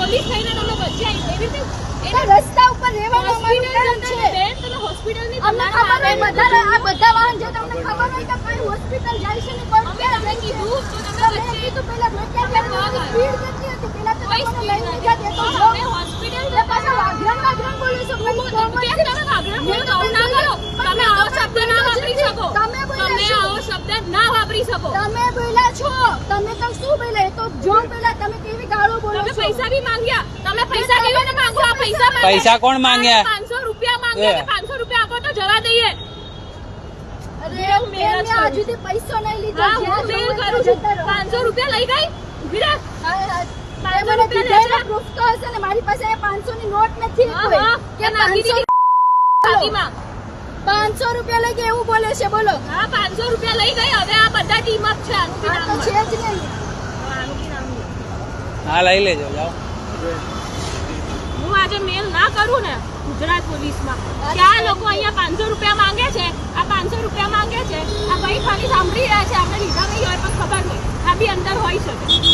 police થઈને તમે બચ્યા એવી રીતે રસ્તા ઉપર રહેવાનું અમારું કામ છે બેન તમે હોસ્પિટલની અમને ખબર હોય બધા વાહન જે તમને ખબર હોય કે કઈ હોસ્પિટલ જાય છે ને કોણ કે અમે કીધું તો તમે બચ્યા તો પહેલા રોક્યા સ્પીડ કેટલી હતી પેલા તો તમને લઈને ગયા તે તો અમે હોસ્પિટલ એ પાછા વાઘરણ બોલે છે કેમ તમે વાઘરણ બોલો તો આવું ના કરો તમે આવો શબ્દ ના વાપરી શકો તમે આવો શબ્દ ના વાપરી શકો તમે બોલ્યા છો તમે તો શું બોલ્યા તો જો પેલા તમે કેવી ગાળો બોલો છો તમે પૈસા બી માંગ્યા તમે પૈસા કેવી રીતે માંગો આ પૈસા કોણ માંગ્યા 500 રૂપિયા માંગ્યા 500 રૂપિયા આપો તો જવા દઈએ અરે મેં હજુ સુધી પૈસો નહીં લીધો હા હું મેલ કરું છું 500 રૂપિયા લઈ ગઈ ઉભી રહે 500 રૂપિયા પ્રૂફ તો હશે ને મારી પાસે 500 ની નોટ નથી કોઈ કે નાખી દીધી 500 રૂપિયા લઈ ગયા એવું બોલે છે બોલો હા 500 રૂપિયા લઈ ગઈ હવે આ બધા ટીમ અપ છે આનું બી નામ છે જ નહીં આનું બી નામ હા લઈ લેજો જાઓ હું આજે મેલ ના કરું ને ગુજરાત પોલીસમાં કે આ લોકો અહીંયા 500 રૂપિયા માંગે છે આ 500 રૂપિયા માંગે છે આ ભાઈ ખાલી સાંભળી રહ્યા છે આપણે લીધા નહીં હોય પણ ખબર નહીં આ બી અંદર હોઈ શકે